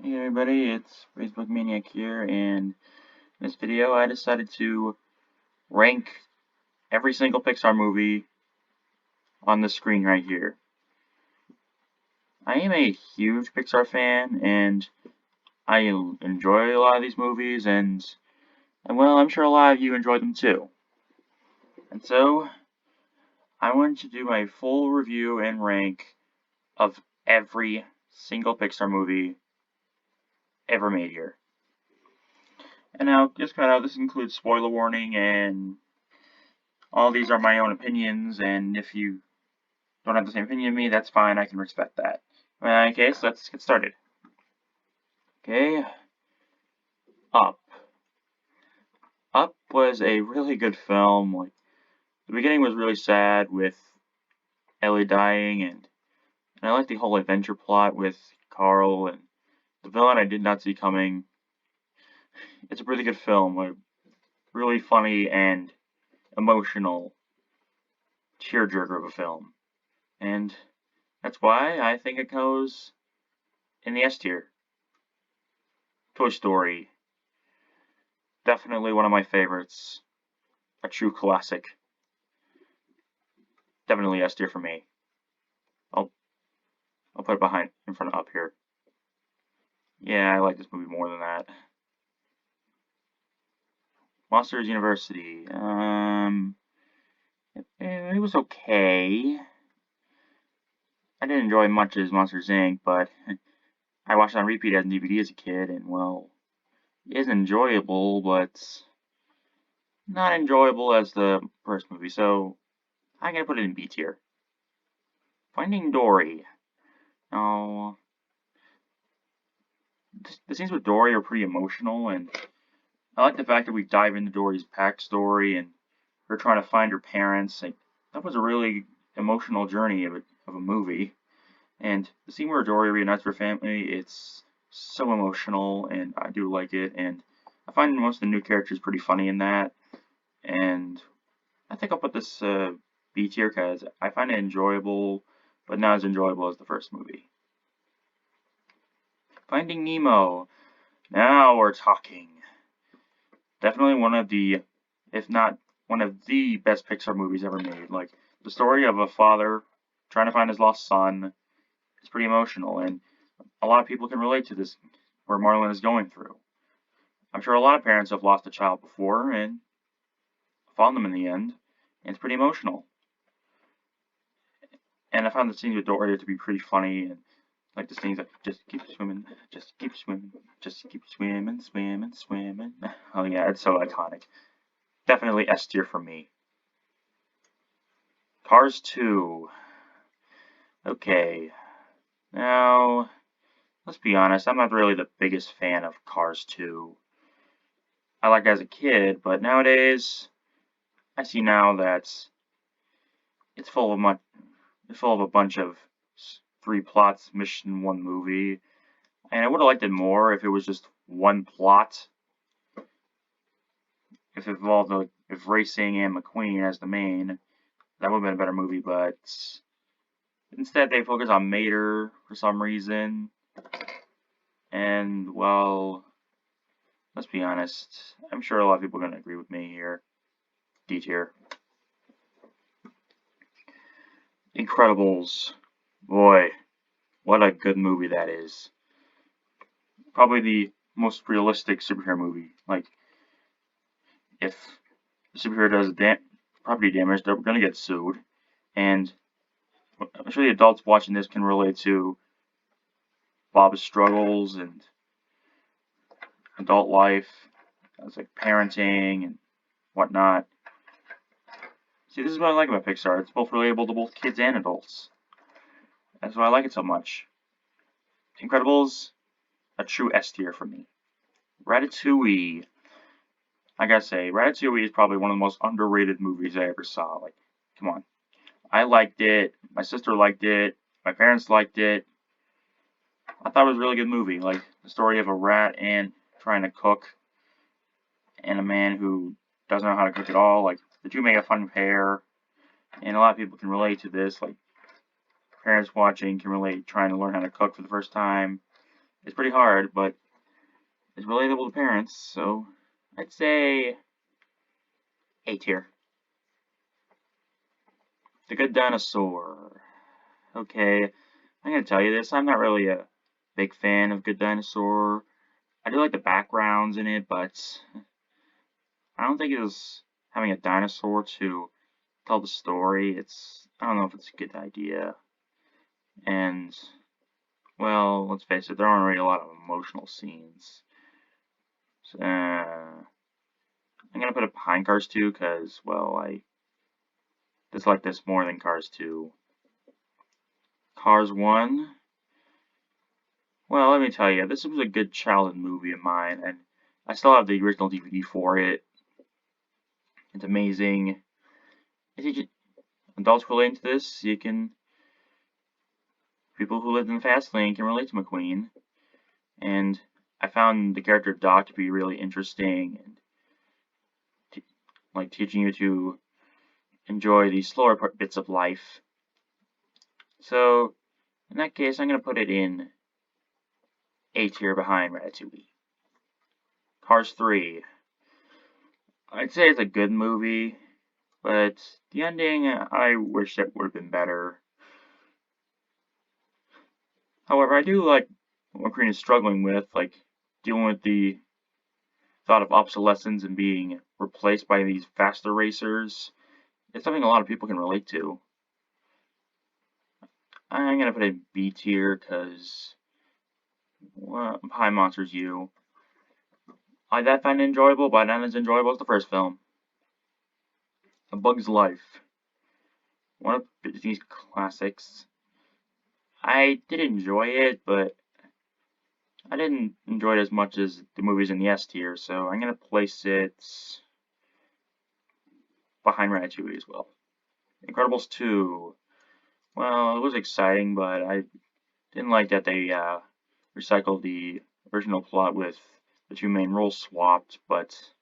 Hey everybody, it's Facebook Maniac here, and in this video I decided to rank every single Pixar movie on the screen right here. I am a huge Pixar fan, and I enjoy a lot of these movies, and well, I'm sure a lot of you enjoy them too. And so, I wanted to do my full review and rank of every single Pixar movie ever made here. And now, just kind of, this includes spoiler warning, and all these are my own opinions, and if you don't have the same opinion as me, that's fine, I can respect that. Okay, so let's get started. Okay, Up. Up was a really good film. Like, the beginning was really sad with Ellie dying, and I like the whole adventure plot with Carl and the villain I did not see coming. It's a really good film, like, really funny and emotional tearjerker of a film. And that's why I think it goes in the S tier. Toy Story, definitely one of my favorites. A true classic. Definitely S tier for me. I'll I'll put it behind in front of Up here. Yeah, I like this movie more than that. Monsters University. It was okay. I didn't enjoy much as Monsters Inc., but I watched it on repeat as a DVD as a kid, and well, it is enjoyable, but not enjoyable as the first movie. So I'm gonna put it in B tier. Finding Dory. Now, the scenes with Dory are pretty emotional, and I like the fact that we dive into Dory's backstory and her trying to find her parents. Like, that was a really emotional journey of a movie. And the scene where Dory reunites her family, it's so emotional, and I do like it. And I find most of the new characters pretty funny in that. And I think I'll put this B tier because I find it enjoyable, but not as enjoyable as the first movie. Finding Nemo. Now we're talking. Definitely one of the, if not one of the best Pixar movies ever made. Like, the story of a father trying to find his lost son is pretty emotional, and a lot of people can relate to this, where Marlon is going through. I'm sure a lot of parents have lost a child before and found them in the end, and it's pretty emotional. And I found the scenes with Dory to be pretty funny, and like the scenes like, just keep swimming, just keep swimming, just keep swimming, swimming, swimming. Oh yeah, it's so iconic. Definitely S tier for me. Cars 2. Okay. Now, let's be honest, I'm not really the biggest fan of Cars 2. I liked it as a kid, but nowadays, I see now that it's full of a bunch of three plots meshed in one movie, and I would have liked it more if it was just one plot. If it involved if racing and McQueen as the main, that would have been a better movie. But instead, they focus on Mater for some reason, and well, let's be honest. I'm sure a lot of people are going to agree with me here. D tier. Incredibles. Boy, what a good movie that is. Probably the most realistic superhero movie. Like, if the superhero does property damage, they're going to get sued. And I'm sure the adults watching this can relate to Bob's struggles and adult life. It's like parenting and whatnot. See, this is what I like about Pixar. It's both relatable to both kids and adults. That's why I like it so much. Incredibles, a true S tier for me. Ratatouille. I gotta say, Ratatouille is probably one of the most underrated movies I ever saw. Like, come on. I liked it. My sister liked it. My parents liked it. I thought it was a really good movie. Like, the story of a rat and trying to cook, and a man who doesn't know how to cook at all. Like, the two make a fun pair. And a lot of people can relate to this. Like, parents watching can relate trying to learn how to cook for the first time. It's pretty hard, but it's relatable to parents, so I'd say A tier. The Good Dinosaur. Okay, I'm gonna tell you this. I'm not really a big fan of Good Dinosaur. I do like the backgrounds in it, but I don't think it's having a dinosaur to tell the story. I don't know if it's a good idea. And, well, let's face it, there aren't really a lot of emotional scenes. So, I'm gonna put it behind Cars 2 because, well, I dislike this more than Cars 2. Cars 1. Well, let me tell you, this was a good childhood movie of mine, and I still have the original DVD for it. It's amazing. Adults relate to this. People who lived in the fast lane can relate to McQueen. And I found the character of Doc to be really interesting and like teaching you to enjoy the slower bits of life. So, in that case, I'm going to put it in A tier behind Ratatouille. Cars 3. I'd say it's a good movie, but the ending, I wish it would have been better. However, I do like what McQueen is struggling with, like dealing with the thought of obsolescence and being replaced by these faster racers. It's something a lot of people can relate to. I'm gonna put it in B tier because Pie Monsters U. I find it enjoyable, but not as enjoyable as the first film. A Bug's Life. One of Disney's classics. I did enjoy it, but I didn't enjoy it as much as the movies in the S tier, so I'm gonna place it behind Ratatouille as well. Incredibles 2. Well, it was exciting, but I didn't like that they recycled the original plot with the two main roles swapped, but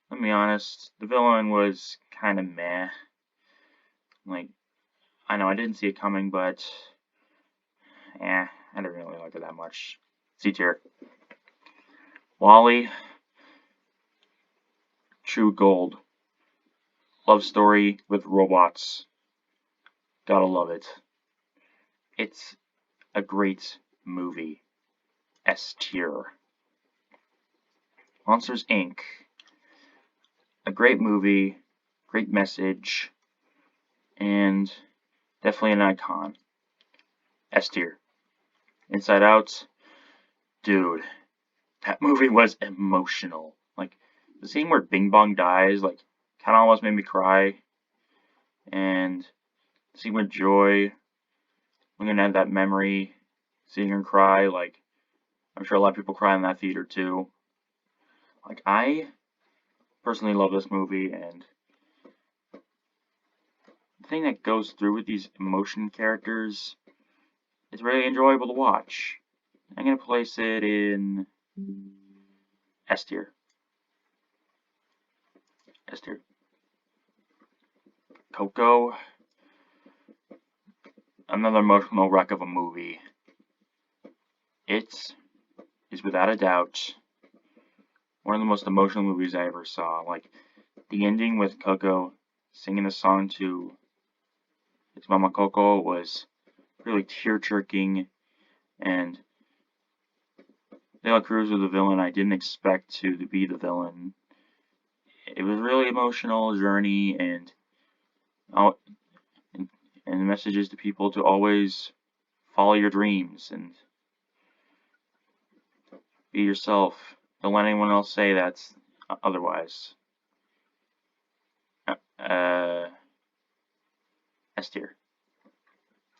let me be honest, the villain was kind of meh. Like, I know I didn't see it coming, but I didn't really like it that much. C tier. WALL-E, true gold. Love story with robots. Gotta love it. It's a great movie. S tier. Monsters Inc. A great movie, great message, and definitely an icon. S tier. Inside Out. Dude, that movie was emotional. Like, the scene where Bing Bong dies, like, kinda almost made me cry. And the scene with Joy, looking at that memory, seeing her cry, like, I'm sure a lot of people cry in that theater too. Like, I personally love this movie, and the thing that goes through with these emotion characters is really enjoyable to watch. I'm gonna place it in S tier. S tier. Coco, another emotional wreck of a movie. It is without a doubt one of the most emotional movies I ever saw. Like, the ending with Coco singing the song to its Mama Coco was really tear-jerking, and De La Cruz was the villain I didn't expect to be the villain. It was a really emotional journey, and messages to people to always follow your dreams and be yourself. Don't let anyone else say that's otherwise. S tier.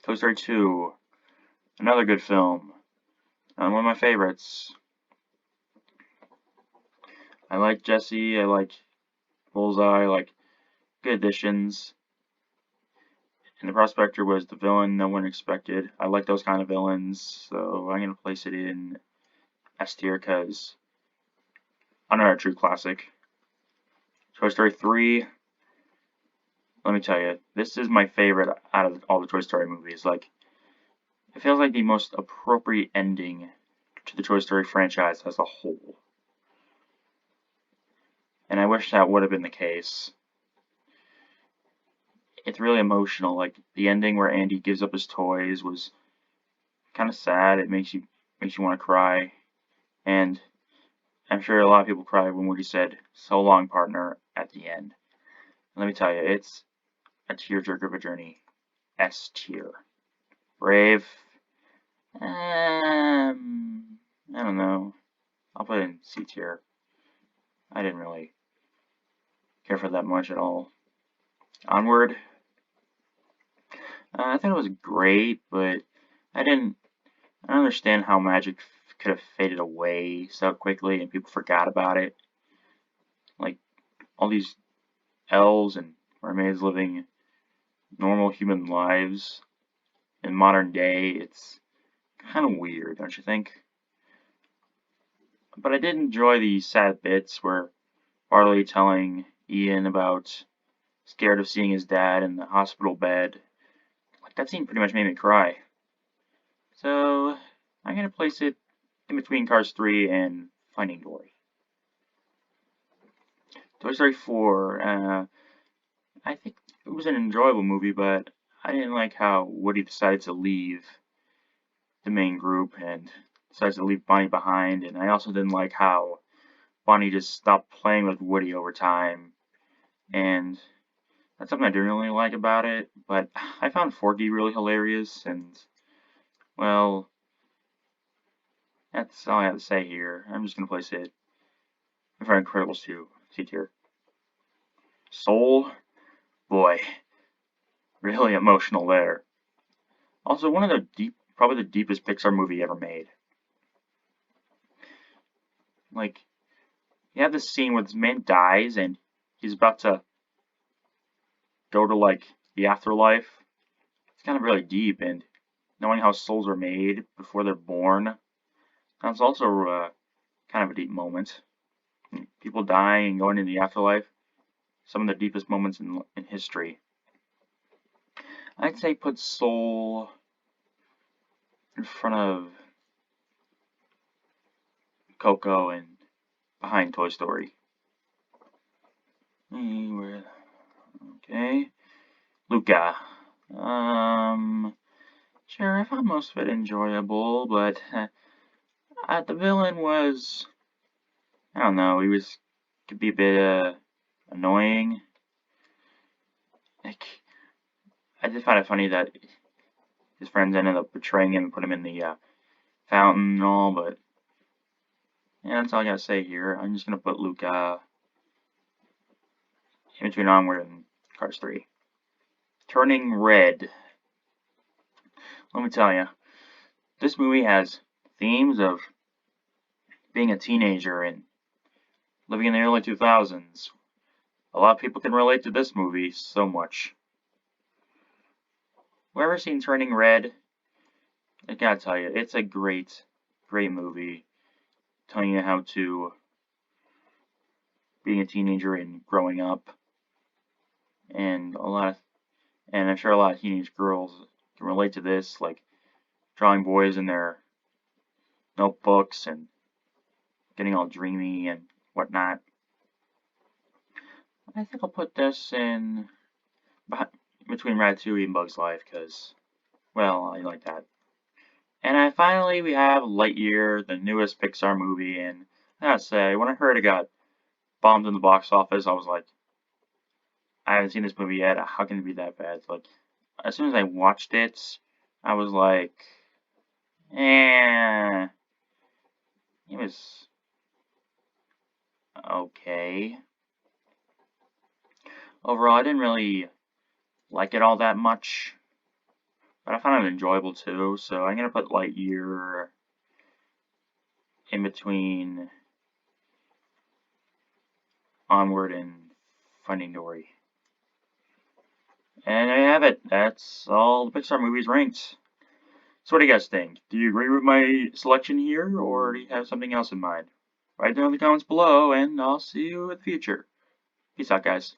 Toy Story 2. Another good film. One of my favorites. I like Jesse. I like Bullseye. I like good additions. And the Prospector was the villain no one expected. I like those kind of villains, so I'm going to place it in S tier because another true classic. Toy Story 3. Let me tell you, this is my favorite out of all the Toy Story movies. Like, it feels like the most appropriate ending to the Toy Story franchise as a whole. And I wish that would have been the case. It's really emotional. Like the ending where Andy gives up his toys was kind of sad. It makes you want to cry. And I'm sure a lot of people cried when Woody said, "So long, partner," at the end. And let me tell you, it's a tearjerker of a journey. S tier. Brave. I don't know. I'll put it in C tier. I didn't really care for that much at all. Onward. I thought it was great, but I don't understand how magic could have faded away so quickly and people forgot about it. Like, all these elves and mermaids living normal human lives in modern day, it's kind of weird, don't you think? But I did enjoy the sad bits where Barley telling Ian about scared of seeing his dad in the hospital bed. Like, that scene pretty much made me cry. So, I'm gonna place it in between Cars 3 and Finding Dory. Toy Story 4, I think it was an enjoyable movie, but I didn't like how Woody decided to leave the main group and decided to leave Bonnie behind, and I also didn't like how Bonnie just stopped playing with Woody over time, and that's something I didn't really like about it, but I found Forky really hilarious, and, well, that's all I have to say here. I'm just going to place it in front of Incredibles 2, C tier. Soul, boy, really emotional there. Also, one of the probably the deepest Pixar movie ever made. Like, you have this scene where this man dies and he's about to go to, like, the afterlife. It's kind of really deep, and knowing how souls are made before they're born, that's also kind of a deep moment. People dying and going into the afterlife, some of the deepest moments in history. I'd say put Soul in front of Coco and behind Toy Story. Okay. Luca. Sure, I found most of it enjoyable, but the villain was, I don't know, could be a bit annoying. Like, I just find it funny that his friends ended up betraying him and put him in the fountain and all, but yeah, that's all I gotta say here. I'm just gonna put Luca in between Onward and Cars 3. Turning Red. Let me tell you, this movie has themes of being a teenager and living in the early 2000s. A lot of people can relate to this movie so much. Whoever seen Turning Red, I gotta tell you, it's a great, great movie. Telling you how to being a teenager and growing up, and I'm sure a lot of teenage girls can relate to this, like drawing boys in their notebooks and getting all dreamy and whatnot. I think I'll put this in between Ratatouille and Bug's Life, because, well, I like that. And finally, we have Lightyear, the newest Pixar movie, and I gotta say, when I heard it got bombed in the box office, I was like, I haven't seen this movie yet, how can it be that bad? Like, as soon as I watched it, I was like, eh, it was okay. Overall, I didn't really like it all that much, but I found it enjoyable too, so I'm gonna put Lightyear in between Onward and Finding Dory. And there you have it. That's all the Pixar movies ranked. So what do you guys think? Do you agree with my selection here, or do you have something else in mind? Write down in the comments below, and I'll see you in the future. Peace out, guys.